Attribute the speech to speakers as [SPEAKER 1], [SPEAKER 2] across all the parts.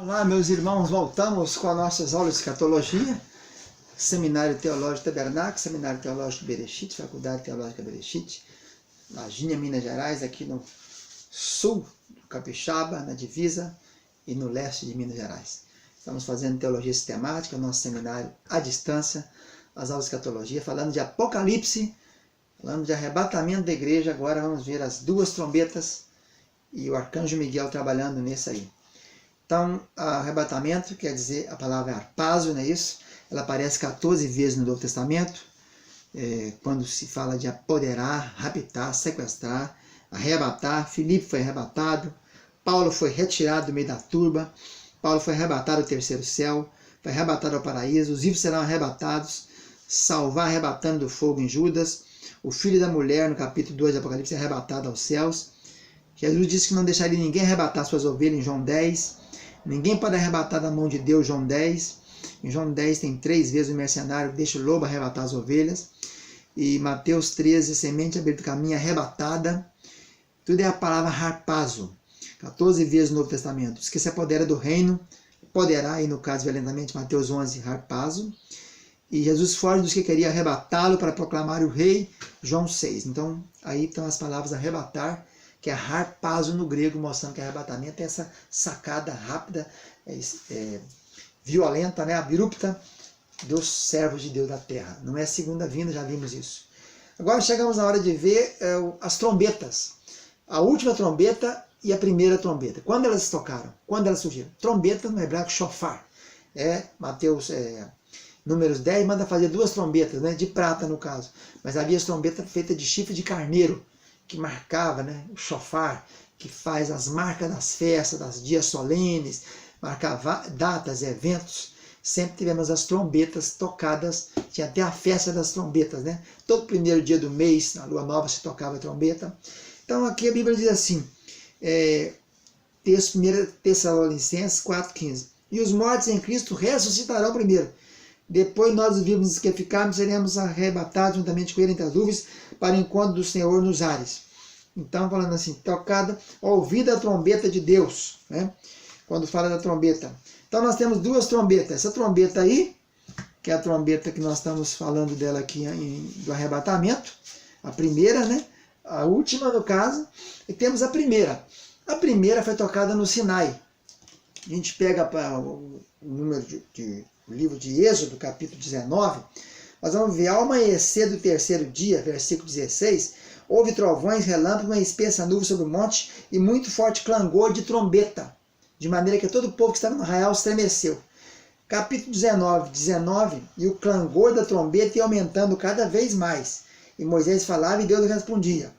[SPEAKER 1] Olá, meus irmãos, voltamos com as nossas aulas de escatologia, Seminário Teológico Tabernáculo, Seminário Teológico Bereshit, Faculdade Teológica Bereshit, Varginha, Minas Gerais, aqui no sul do Capixaba, na divisa, e no leste de Minas Gerais. Estamos fazendo teologia sistemática, nosso seminário à distância, as aulas de escatologia, falando de Apocalipse, falando de arrebatamento da igreja. Agora vamos ver as duas trombetas e o arcanjo Miguel trabalhando nisso aí. Então, arrebatamento quer dizer, a palavra harpazo, não é isso? Ela aparece 14 vezes no Novo Testamento, quando se fala de apoderar, raptar, sequestrar, arrebatar. Filipe foi arrebatado, Paulo foi retirado do meio da turba, Paulo foi arrebatado ao terceiro céu, foi arrebatado ao paraíso, os vivos serão arrebatados, salvar arrebatando do fogo em Judas, o filho da mulher, no capítulo 2 do Apocalipse, é arrebatado aos céus. Jesus disse que não deixaria ninguém arrebatar suas ovelhas, em João 10. Ninguém pode arrebatar da mão de Deus, João 10. Em João 10 tem 3 vezes o mercenário deixa o lobo arrebatar as ovelhas. E Mateus 13, semente aberta do caminho, arrebatada. Tudo é a palavra harpazo. 14 vezes no Novo Testamento. Diz que se apodera do reino, poderá, e no caso violentamente, Mateus 11, harpazo. E Jesus foge dos que queria arrebatá-lo para proclamar o rei, João 6. Então, aí estão as palavras arrebatar, que é harpazo no grego, mostrando que arrebatamento é essa sacada rápida, violenta, né, abrupta dos servos de Deus da terra. Não é segunda vinda, já vimos isso. Agora chegamos na hora de ver as trombetas. A última trombeta e a primeira trombeta. Quando elas tocaram? Quando elas surgiram? Trombeta no hebraico, shofar. Mateus, Números 10 manda fazer 2 trombetas, né, de prata no caso. Mas havia as trombetas feitas de chifre de carneiro, que marcava, né, o shofar, que faz as marcas das festas, das dias solenes, marcava datas, eventos. Sempre tivemos as trombetas tocadas, tinha até a festa das trombetas, né? Todo primeiro dia do mês, na lua nova, se tocava a trombeta. Então aqui a Bíblia diz assim, texto 1 Tessalonicenses 4,15. E os mortos em Cristo ressuscitarão primeiro. Depois nós, os vivos que ficarmos, seremos arrebatados juntamente com ele entre as nuvens para o encontro do Senhor nos ares. Então, falando assim, tocada, ouvida a trombeta de Deus, né? Quando fala da trombeta. Então, nós temos 2 trombetas. Essa trombeta aí, que é a trombeta que nós estamos falando dela aqui do arrebatamento, a primeira, né? A última, no caso, e temos a primeira. A primeira foi tocada no Sinai. A gente pega o número o livro de Êxodo, capítulo 19, nós vamos ver, ao amanhecer do terceiro dia, versículo 16, houve trovões, relâmpagos, uma espessa nuvem sobre o monte e muito forte clangor de trombeta, de maneira que todo o povo que estava no arraial estremeceu. Capítulo 19, e o clangor da trombeta ia aumentando cada vez mais, e Moisés falava e Deus respondia.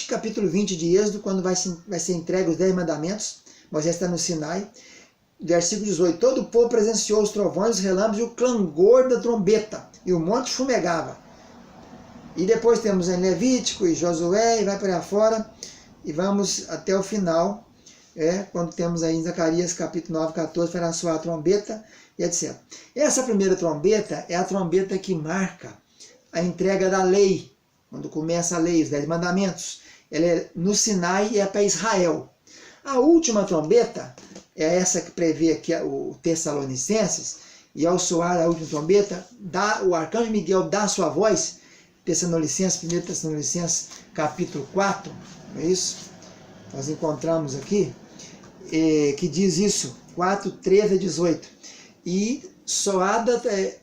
[SPEAKER 1] Capítulo 20 de Êxodo, quando vai ser entregue os 10 mandamentos, Moisés está no Sinai. Versículo 18, todo o povo presenciou os trovões, os relâmpagos e o clangor da trombeta, e o monte fumegava. E depois temos em Levítico e Josué, e vai para fora, e vamos até o final, quando temos aí em Zacarias capítulo 9, 14, para soar a trombeta, e etc. Essa primeira trombeta é a trombeta que marca a entrega da lei, quando começa a lei, os 10 mandamentos. Ela é no Sinai e é para Israel. A última trombeta é essa que prevê aqui o Tessalonicenses, e ao soar a última trombeta, o arcanjo Miguel dá a sua voz, 1 Tessalonicenses capítulo 4, não é isso? Nós encontramos aqui, que diz isso, 4, 13 a 18. E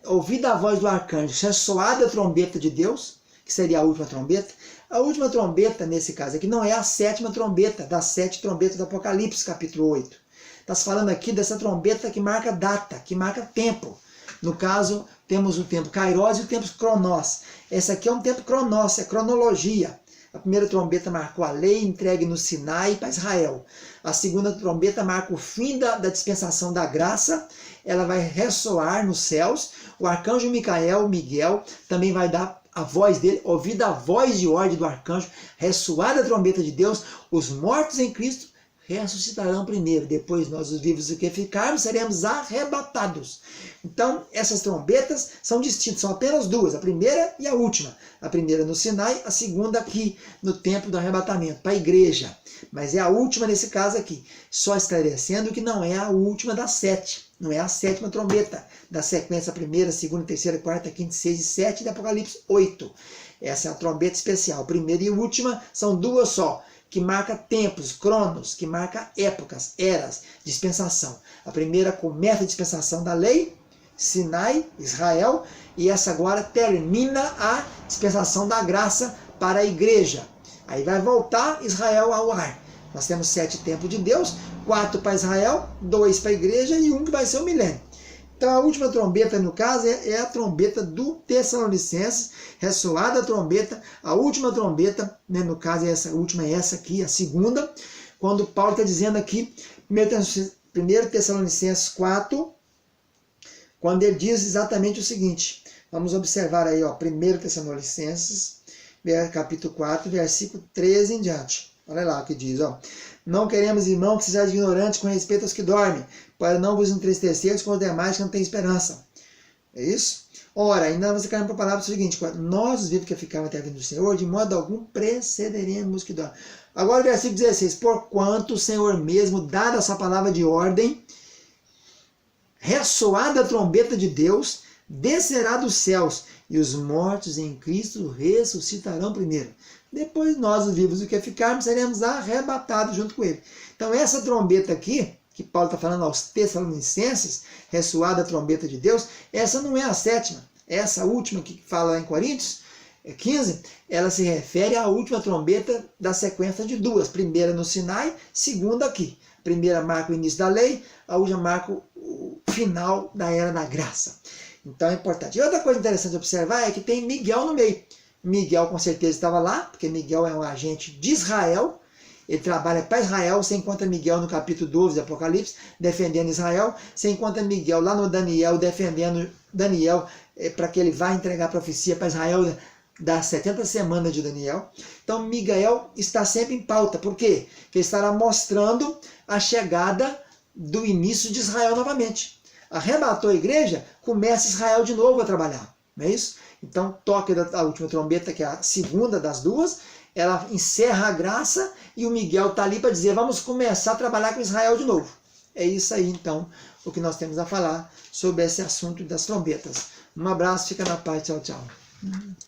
[SPEAKER 1] ouvida a voz do arcanjo, se é soada a trombeta de Deus, que seria a última trombeta. A última trombeta, nesse caso aqui, não é a 7ª trombeta, das 7 trombetas do Apocalipse, capítulo 8. Está se falando aqui dessa trombeta que marca data, que marca tempo. No caso, temos o tempo Kairos e o tempo Cronos. Esse aqui é um tempo Cronos, é cronologia. A primeira trombeta marcou a lei entregue no Sinai para Israel. A segunda trombeta marca o fim da dispensação da graça. Ela vai ressoar nos céus. O arcanjo Miguel, também vai dar a voz dele, ouvida a voz de ordem do arcanjo, ressoar a trombeta de Deus, os mortos em Cristo ressuscitarão primeiro, depois nós, os vivos que ficarmos, seremos arrebatados. Então, essas trombetas são distintas, são apenas duas, a primeira e a última. A primeira no Sinai, a segunda aqui no tempo do arrebatamento, para a igreja. Mas é a última nesse caso aqui, só esclarecendo que não é a última das 7, não é a 7ª trombeta, da sequência primeira, segunda, terceira, quarta, quinta, sexta e 7 de Apocalipse 8. Essa é a trombeta especial. Primeira e última são duas só, que marca tempos, cronos, que marca épocas, eras, dispensação. A primeira começa a dispensação da lei, Sinai, Israel, e essa agora termina a dispensação da graça para a igreja. Aí vai voltar Israel ao ar. Nós temos 7 tempos de Deus, 4 para Israel, 2 para a igreja e 1 que vai ser o milênio. Então a última trombeta, no caso, é a trombeta do Tessalonicenses, ressoada a trombeta, a última trombeta, né, no caso essa última é essa aqui, a segunda, quando Paulo está dizendo aqui, 1 Tessalonicenses 4, quando ele diz exatamente o seguinte, vamos observar aí, ó, 1 Tessalonicenses, capítulo 4, versículo 13 em diante. Olha lá o que diz, ó. Não queremos, irmão, que sejais ignorantes com respeito aos que dormem, para não vos entristeceres com os demais que não têm esperança. É isso? Ora, ainda vamos ficar para a palavra seguinte, nós, os vivos que ficaram até a vinda do Senhor, de modo algum precederemos que dormem. Agora, versículo 16, porquanto o Senhor mesmo, dada essa palavra de ordem, ressoada a trombeta de Deus, descerá dos céus, e os mortos em Cristo ressuscitarão primeiro. Depois nós, os vivos, o que ficarmos, seremos arrebatados junto com ele. Então essa trombeta aqui, que Paulo está falando aos Tessalonicenses, ressoada a trombeta de Deus, essa não é a 7ª. Essa última que fala lá em Coríntios 15, ela se refere à última trombeta da sequência de duas. Primeira no Sinai, segunda aqui. A primeira marca o início da lei, a última marca o final da era da graça. Então é importante. E outra coisa interessante de observar é que tem Miguel no meio. Miguel com certeza estava lá, porque Miguel é um agente de Israel, ele trabalha para Israel. Você encontra Miguel no capítulo 12 de Apocalipse, defendendo Israel. Você encontra Miguel lá no Daniel, defendendo Daniel, para que ele vá entregar a profecia para Israel das 70 semanas de Daniel. Então Miguel está sempre em pauta. Por quê? Porque ele estará mostrando a chegada do início de Israel novamente. Arrebatou a igreja, começa Israel de novo a trabalhar. Não é isso? Então, toque da última trombeta, que é a segunda das duas, ela encerra a graça e o Miguel está ali para dizer, vamos começar a trabalhar com Israel de novo. É isso aí, então, o que nós temos a falar sobre esse assunto das trombetas. Um abraço, fica na paz, tchau, tchau.